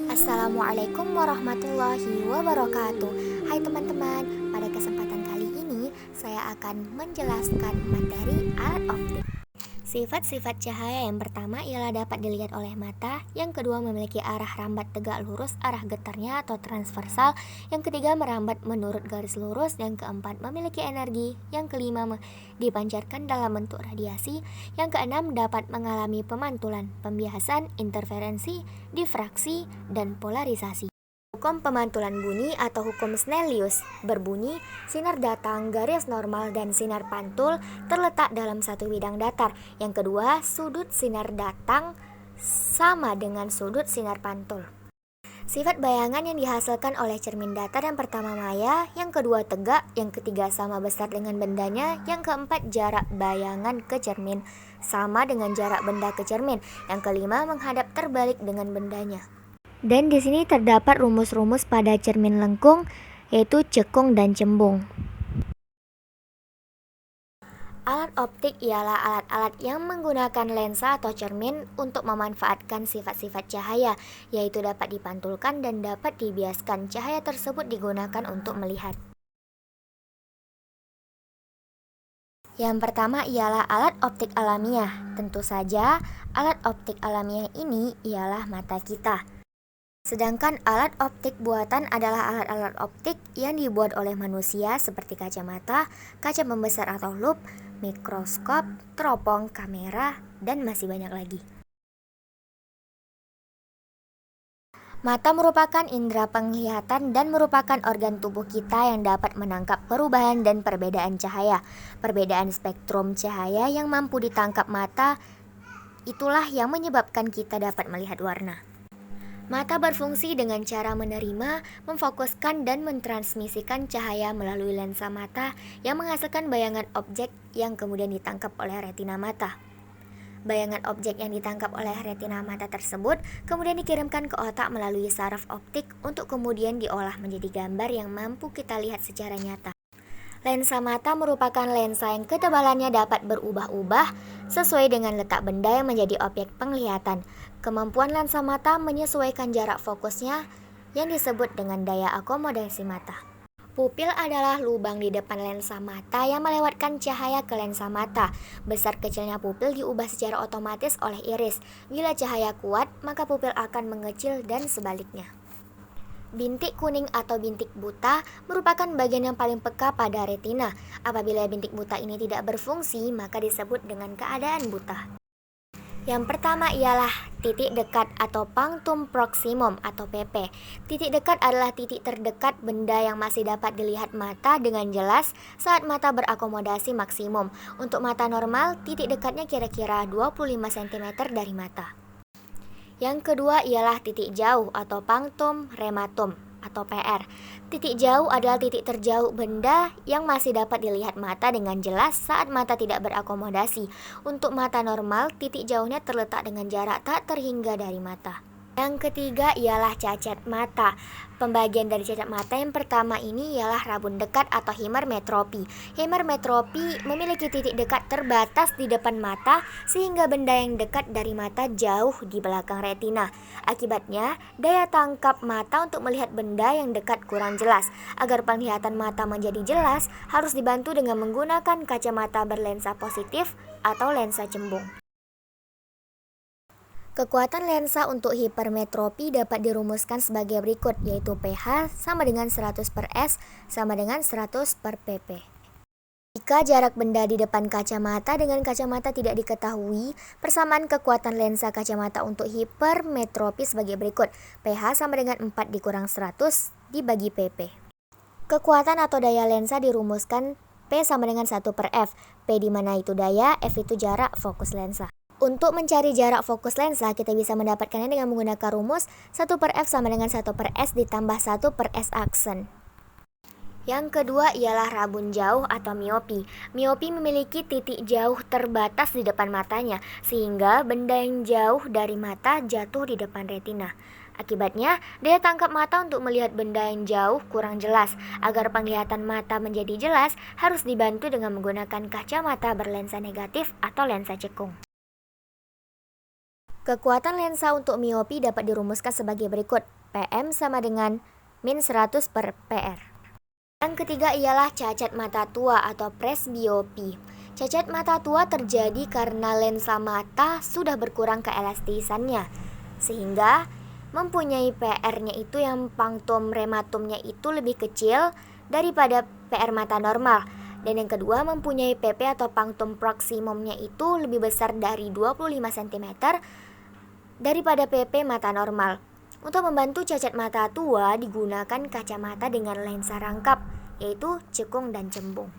Assalamualaikum warahmatullahi wabarakatuh. Hai teman-teman, pada kesempatan kali ini saya akan menjelaskan materi alat optik. Sifat-sifat cahaya yang pertama ialah dapat dilihat oleh mata, yang kedua memiliki arah rambat tegak lurus, arah getarnya atau transversal, yang ketiga merambat menurut garis lurus, yang keempat memiliki energi, yang kelima dipancarkan dalam bentuk radiasi, yang keenam dapat mengalami pemantulan, pembiasan, interferensi, difraksi, dan polarisasi. Hukum pemantulan bunyi atau hukum Snellius berbunyi, sinar datang, garis normal, dan sinar pantul terletak dalam satu bidang datar. Yang kedua, sudut sinar datang sama dengan sudut sinar pantul. Sifat bayangan yang dihasilkan oleh cermin datar yang pertama maya, yang kedua tegak, yang ketiga sama besar dengan bendanya, yang keempat jarak bayangan ke cermin sama dengan jarak benda ke cermin, yang kelima menghadap terbalik dengan bendanya. Dan di sini terdapat rumus-rumus pada cermin lengkung, yaitu cekung dan cembung. Alat optik ialah alat-alat yang menggunakan lensa atau cermin untuk memanfaatkan sifat-sifat cahaya, yaitu dapat dipantulkan dan dapat dibiaskan. Cahaya tersebut digunakan untuk melihat. Yang pertama ialah alat optik alamiah. Tentu saja, alat optik alamiah ini ialah mata kita. Sedangkan alat optik buatan adalah alat-alat optik yang dibuat oleh manusia seperti kacamata, kaca pembesar atau lup, mikroskop, teropong, kamera, dan masih banyak lagi. Mata merupakan indera penglihatan dan merupakan organ tubuh kita yang dapat menangkap perubahan dan perbedaan cahaya. Perbedaan spektrum cahaya yang mampu ditangkap mata, itulah yang menyebabkan kita dapat melihat warna. Mata berfungsi dengan cara menerima, memfokuskan, dan mentransmisikan cahaya melalui lensa mata yang menghasilkan bayangan objek yang kemudian ditangkap oleh retina mata. Bayangan objek yang ditangkap oleh retina mata tersebut kemudian dikirimkan ke otak melalui saraf optik untuk kemudian diolah menjadi gambar yang mampu kita lihat secara nyata. Lensa mata merupakan lensa yang ketebalannya dapat berubah-ubah sesuai dengan letak benda yang menjadi objek penglihatan. Kemampuan lensa mata menyesuaikan jarak fokusnya yang disebut dengan daya akomodasi mata. Pupil adalah lubang di depan lensa mata yang melewatkan cahaya ke lensa mata. Besar kecilnya pupil diubah secara otomatis oleh iris. Bila cahaya kuat, maka pupil akan mengecil dan sebaliknya. Bintik kuning atau bintik buta merupakan bagian yang paling peka pada retina. Apabila bintik buta ini tidak berfungsi, maka disebut dengan keadaan buta. Yang pertama ialah titik dekat atau punctum proximum atau PP. Titik dekat adalah titik terdekat benda yang masih dapat dilihat mata dengan jelas saat mata berakomodasi maksimum. Untuk mata normal, titik dekatnya kira-kira 25 cm dari mata. Yang kedua ialah titik jauh atau punctum rematum atau PR. Titik jauh adalah titik terjauh benda yang masih dapat dilihat mata dengan jelas saat mata tidak berakomodasi. Untuk mata normal, titik jauhnya terletak dengan jarak tak terhingga dari mata. Yang ketiga ialah cacat mata. Pembagian dari cacat mata yang pertama ini ialah rabun dekat atau hipermetropi. Hipermetropi memiliki titik dekat terbatas di depan mata sehingga benda yang dekat dari mata jauh di belakang retina. Akibatnya, daya tangkap mata untuk melihat benda yang dekat kurang jelas. Agar penglihatan mata menjadi jelas, harus dibantu dengan menggunakan kacamata berlensa positif atau lensa cembung. Kekuatan lensa untuk hipermetropi dapat dirumuskan sebagai berikut, yaitu pH sama dengan 100 per S sama dengan 100 per pp. Jika jarak benda di depan kacamata dengan kacamata tidak diketahui, persamaan kekuatan lensa kacamata untuk hipermetropi sebagai berikut. pH sama dengan 4 dikurang 100 dibagi pp. Kekuatan atau daya lensa dirumuskan P sama dengan 1 per F. P di mana itu daya, F itu jarak fokus lensa. Untuk mencari jarak fokus lensa, kita bisa mendapatkannya dengan menggunakan rumus 1 per F sama dengan 1 per S ditambah 1 per S aksen. Yang kedua ialah rabun jauh atau miopi. Miopi memiliki titik jauh terbatas di depan matanya, sehingga benda yang jauh dari mata jatuh di depan retina. Akibatnya, daya tangkap mata untuk melihat benda yang jauh kurang jelas. Agar penglihatan mata menjadi jelas, harus dibantu dengan menggunakan kacamata berlensa negatif atau lensa cekung. Kekuatan lensa untuk miopi dapat dirumuskan sebagai berikut. PM sama dengan min 100 per PR. Yang ketiga ialah cacat mata tua atau presbiopi. Cacat mata tua terjadi karena lensa mata sudah berkurang keelastisannya, sehingga mempunyai PR-nya itu yang punctum rematumnya itu lebih kecil daripada PR mata normal. Dan yang kedua mempunyai PP atau punctum proximumnya itu lebih besar dari 25 cm daripada PP mata normal. Untuk membantu cacat mata tua digunakan kacamata dengan lensa rangkap, yaitu cekung dan cembung.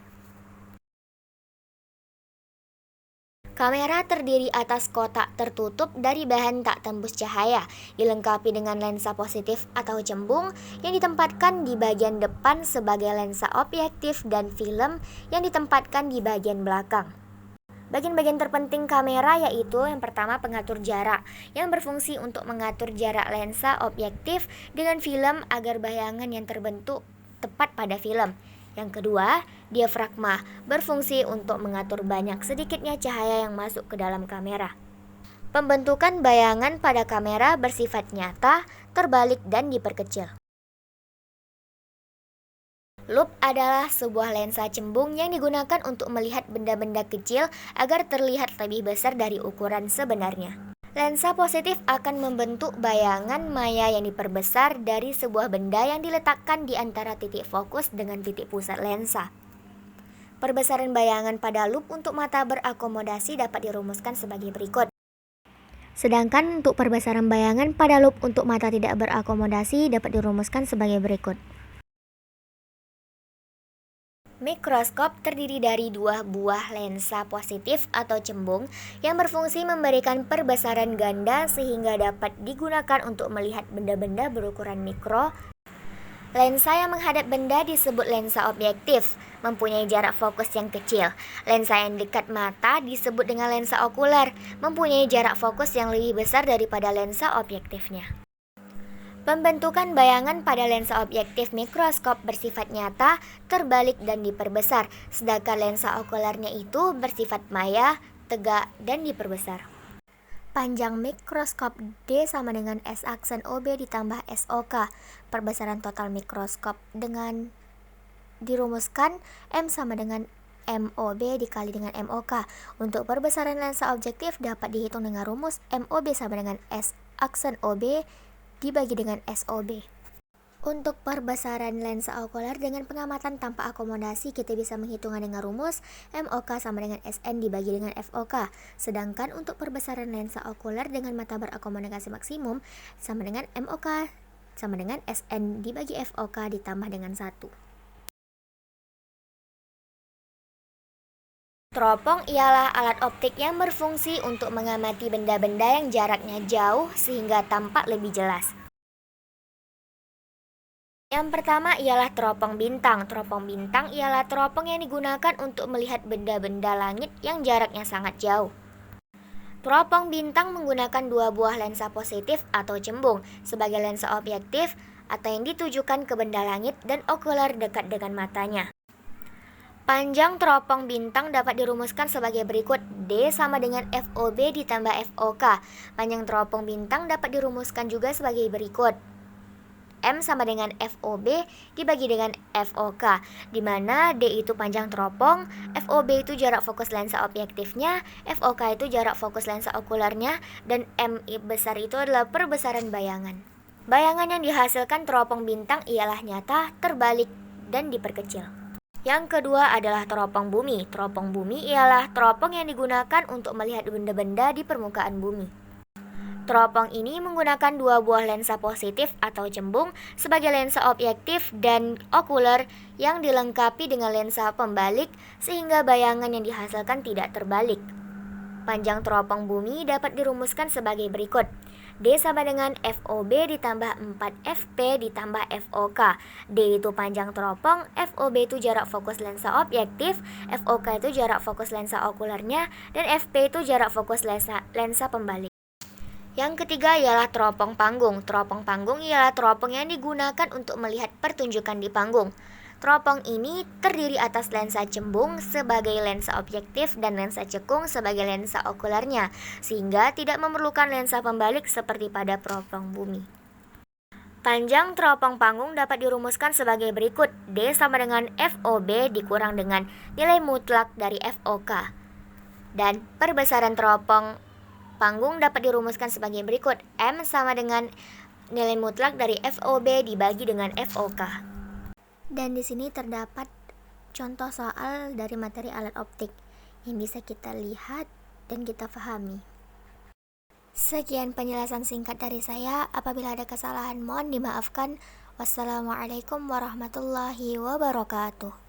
Kamera terdiri atas kotak tertutup dari bahan tak tembus cahaya, dilengkapi dengan lensa positif atau cembung yang ditempatkan di bagian depan sebagai lensa objektif dan film yang ditempatkan di bagian belakang. Bagian-bagian terpenting kamera yaitu yang pertama pengatur jarak yang berfungsi untuk mengatur jarak lensa objektif dengan film agar bayangan yang terbentuk tepat pada film. Yang kedua, diafragma berfungsi untuk mengatur banyak sedikitnya cahaya yang masuk ke dalam kamera. Pembentukan bayangan pada kamera bersifat nyata, terbalik dan diperkecil. Loop adalah sebuah lensa cembung yang digunakan untuk melihat benda-benda kecil agar terlihat lebih besar dari ukuran sebenarnya. Lensa positif akan membentuk bayangan maya yang diperbesar dari sebuah benda yang diletakkan di antara titik fokus dengan titik pusat lensa. Perbesaran bayangan pada loop untuk mata berakomodasi dapat dirumuskan sebagai berikut. Sedangkan untuk perbesaran bayangan pada loop untuk mata tidak berakomodasi dapat dirumuskan sebagai berikut. Mikroskop terdiri dari dua buah lensa positif atau cembung yang berfungsi memberikan perbesaran ganda sehingga dapat digunakan untuk melihat benda-benda berukuran mikro. Lensa yang menghadap benda disebut lensa objektif, mempunyai jarak fokus yang kecil. Lensa yang dekat mata disebut dengan lensa okuler, mempunyai jarak fokus yang lebih besar daripada lensa objektifnya. Pembentukan bayangan pada lensa objektif mikroskop bersifat nyata, terbalik dan diperbesar, sedangkan lensa okulernya itu bersifat maya, tegak dan diperbesar. Panjang mikroskop D sama dengan S aksen OB ditambah SOK. Perbesaran total mikroskop dengan dirumuskan M sama dengan MOB dikali dengan MOK. Untuk perbesaran lensa objektif dapat dihitung dengan rumus MOB sama dengan S aksen OB dibagi dengan SOB. Untuk perbesaran lensa okuler dengan pengamatan tanpa akomodasi kita bisa menghitungnya dengan rumus MOK sama dengan SN dibagi dengan FOK. Sedangkan untuk perbesaran lensa okuler dengan mata berakomodasi maksimum sama dengan MOK sama dengan SN dibagi FOK ditambah dengan 1. Teropong ialah alat optik yang berfungsi untuk mengamati benda-benda yang jaraknya jauh sehingga tampak lebih jelas. Yang pertama ialah teropong bintang. Teropong bintang ialah teropong yang digunakan untuk melihat benda-benda langit yang jaraknya sangat jauh. Teropong bintang menggunakan dua buah lensa positif atau cembung sebagai lensa objektif atau yang ditujukan ke benda langit dan okuler dekat dengan matanya. Panjang teropong bintang dapat dirumuskan sebagai berikut. D sama dengan FOB ditambah FOK. Panjang teropong bintang dapat dirumuskan juga sebagai berikut. M sama dengan FOB dibagi dengan FOK, di mana D itu panjang teropong, FOB itu jarak fokus lensa objektifnya, FOK itu jarak fokus lensa okulernya, dan M besar itu adalah perbesaran bayangan. Bayangan yang dihasilkan teropong bintang ialah nyata, terbalik, dan diperkecil. Yang kedua adalah teropong bumi. Teropong bumi ialah teropong yang digunakan untuk melihat benda-benda di permukaan bumi. Teropong ini menggunakan dua buah lensa positif atau cembung sebagai lensa objektif dan okuler yang dilengkapi dengan lensa pembalik sehingga bayangan yang dihasilkan tidak terbalik. Panjang teropong bumi dapat dirumuskan sebagai berikut. D sama dengan FOB ditambah 4FP ditambah FOK. D itu panjang teropong, FOB itu jarak fokus lensa objektif, FOK itu jarak fokus lensa okulernya, dan FP itu jarak fokus lensa pembalik. Yang ketiga ialah teropong panggung. Teropong panggung ialah teropong yang digunakan untuk melihat pertunjukan di panggung. Teropong ini terdiri atas lensa cembung sebagai lensa objektif dan lensa cekung sebagai lensa okulernya, sehingga tidak memerlukan lensa pembalik seperti pada teropong bumi. Panjang teropong panggung dapat dirumuskan sebagai berikut. D sama dengan FOB dikurang dengan nilai mutlak dari FOK. Dan perbesaran teropong panggung dapat dirumuskan sebagai berikut. M sama dengan nilai mutlak dari FOB dibagi dengan FOK. Dan di sini terdapat contoh soal dari materi alat optik yang bisa kita lihat dan kita pahami. Sekian penjelasan singkat dari saya. Apabila ada kesalahan mohon dimaafkan. Wassalamualaikum warahmatullahi wabarakatuh.